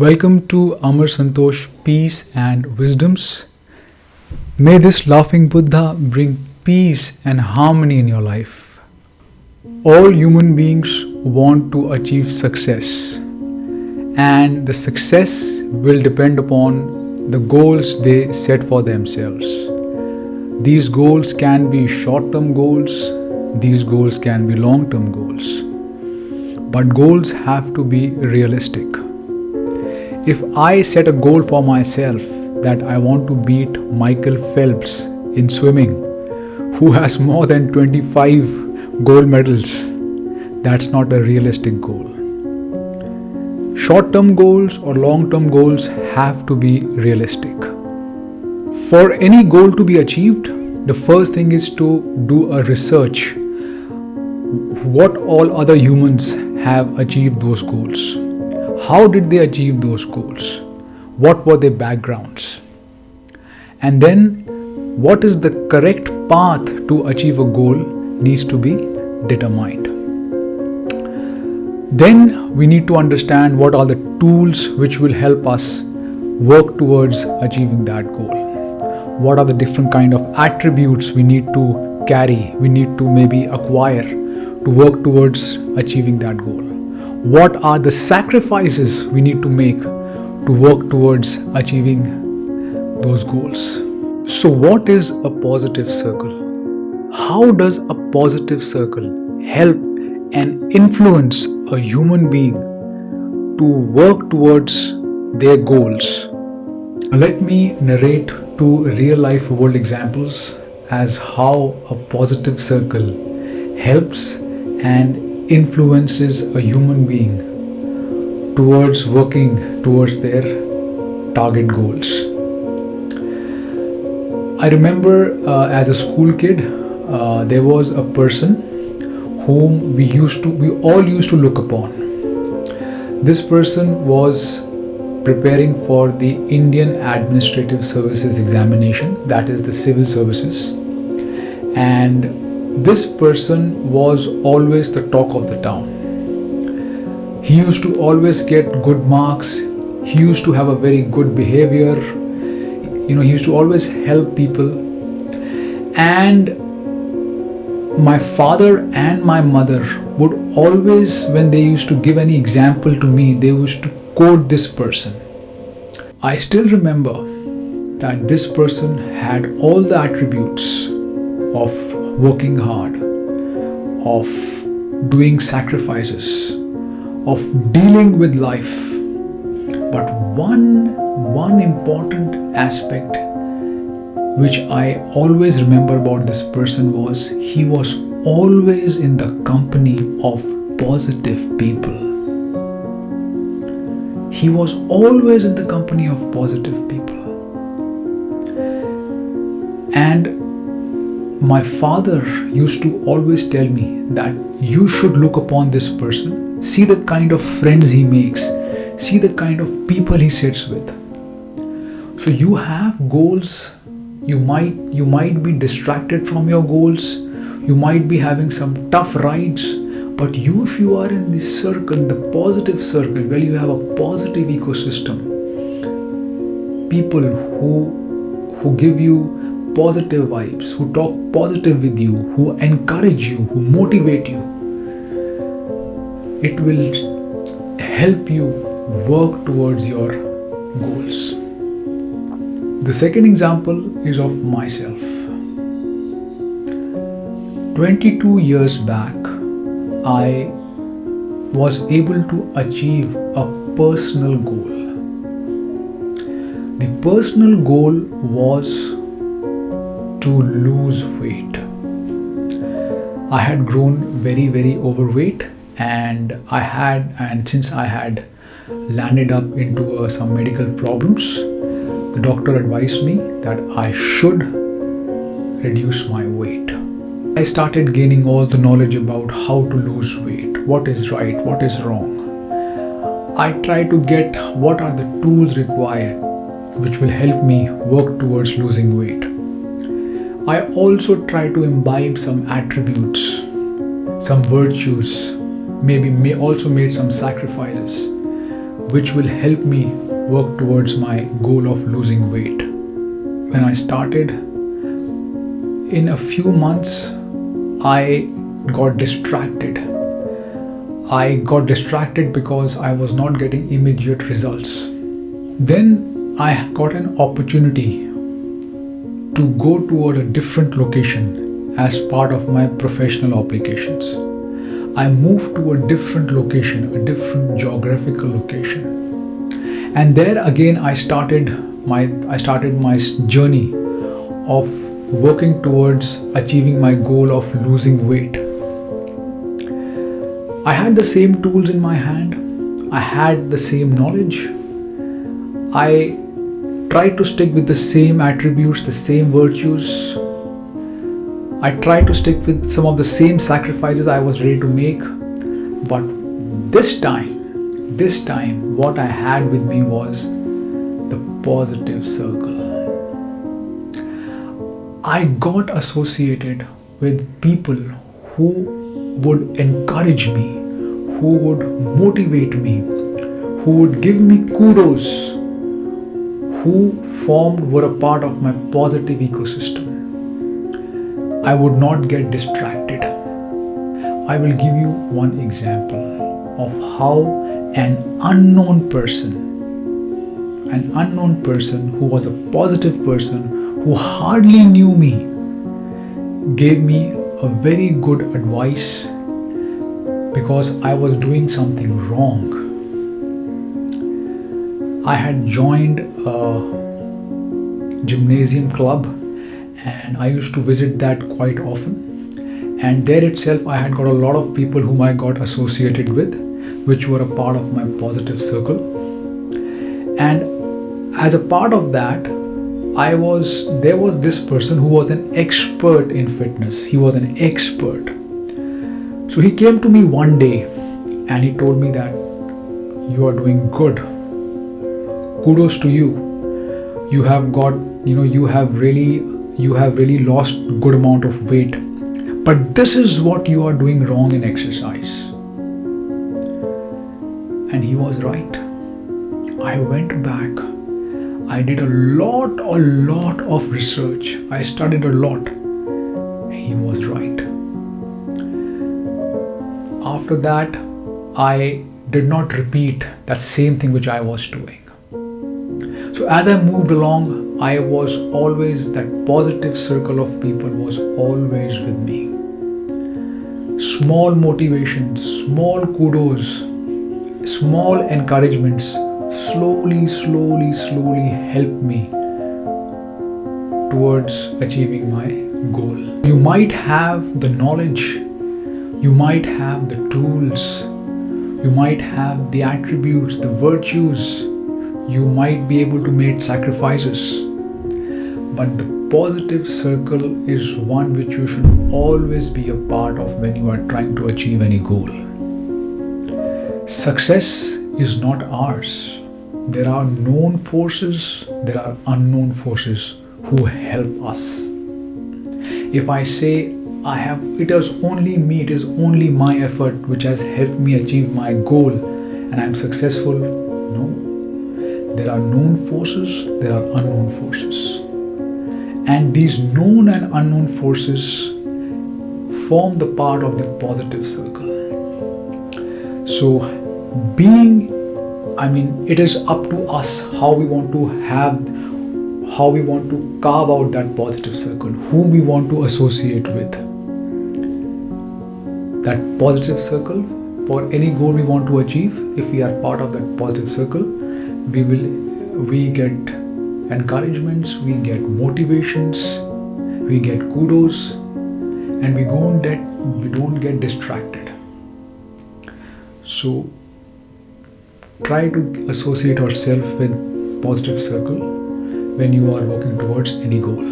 Welcome to AmarSantosh Peace and Wisdoms. May this laughing Buddha bring peace and harmony in your life. All human beings want to achieve success, and the success will depend upon the goals they set for themselves. These goals can be short-term goals, these goals can be long-term goals, but goals have to be realistic. If I set a goal for myself that I want to beat Michael Phelps in swimming, who has more than 25 gold medals, that's not a realistic goal. Short-term goals or long-term goals have to be realistic. For any goal to be achieved, the first thing is to do a research. What all other humans have achieved those goals? How did they achieve those goals? What were their backgrounds? And then, what is the correct path to achieve a goal needs to be determined. Then we need to understand what are the tools which will help us work towards achieving that goal. What are the different kind of attributes we need to carry, we need to maybe acquire to work towards achieving that goal. What are the sacrifices we need to make to work towards achieving those goals? So what is a positive circle? How does a positive circle help and influence a human being to work towards their goals? Let me narrate two real-life world examples as how a positive circle helps and influences a human being towards working towards their target goals. I remember as a school kid, there was a person whom we all used to look upon. This person was preparing for the Indian Administrative Services examination, that is the civil services, and this person was always the talk of the town. He used to always get good marks. He used to have a very good behavior. He used to always help people. And my father and my mother would always, when they used to give any example to me, they used to quote this person. I still remember that this person had all the attributes of working hard, of doing sacrifices, of dealing with life. But one important aspect which I always remember about this person was he was always in the company of positive people. He was always in the company of positive people. And my father used to always tell me that you should look upon this person, see the kind of friends he makes, see the kind of people he sits with. So you have goals, you might be distracted from your goals, you might be having some tough rides, but if you are in this circle, the positive circle, where you have a positive ecosystem, people who give you positive vibes, who talk positive with you, who encourage you, who motivate you, it will help you work towards your goals. The second example is of myself. 22 years back, I was able to achieve a personal goal. The personal goal was to lose weight. I had grown very overweight, and since I had landed up into some medical problems, the doctor advised me that I should reduce my weight. I started gaining all the knowledge about how to lose weight, what is right, what is wrong. I tried to get what are the tools required which will help me work towards losing weight. I also try to imbibe some attributes, some virtues, maybe also made some sacrifices, which will help me work towards my goal of losing weight. When I started, in a few months, I got distracted. I got distracted because I was not getting immediate results. Then I got an opportunity to go toward a different location as part of my professional obligations. I moved to a different location, a different geographical location. And there again I started my journey of working towards achieving my goal of losing weight. I had the same tools in my hand. I had the same knowledge. I tried to stick with the same attributes, the same virtues. I tried to stick with some of the same sacrifices I was ready to make. But this time, what I had with me was the positive circle. I got associated with people who would encourage me, who would motivate me, who would give me kudos, who were a part of my positive ecosystem. I would not get distracted. I will give you one example of how an unknown person who was a positive person, who hardly knew me, gave me a very good advice because I was doing something wrong. I had joined a gymnasium club and I used to visit that quite often. And there itself I had got a lot of people whom I got associated with, which were a part of my positive circle. And as a part of that, there was this person who was an expert in fitness. He was an expert. So he came to me one day and he told me that you are doing good. Kudos to you. You have really lost good amount of weight. But this is what you are doing wrong in exercise. And he was right. I went back. I did a lot of research. I studied a lot. He was right. After that, I did not repeat that same thing which I was doing. So as I moved along, that positive circle of people was always with me. Small motivations, small kudos, small encouragements slowly helped me towards achieving my goal. You might have the knowledge, you might have the tools, you might have the attributes, the virtues, you might be able to make sacrifices, but the positive circle is one which you should always be a part of when you are trying to achieve any goal. Success is not ours. There are known forces, there are unknown forces who help us. If I say it is only me, it is only my effort which has helped me achieve my goal and I am successful, no. There are known forces, there are unknown forces. And these known and unknown forces form the part of the positive circle. So it is up to us how we want to carve out that positive circle, whom we want to associate with. That positive circle, for any goal we want to achieve, if we are part of that positive circle, we get encouragements, we get motivations, we get kudos, and we don't get distracted. So try to associate yourself with positive circle when you are working towards any goal.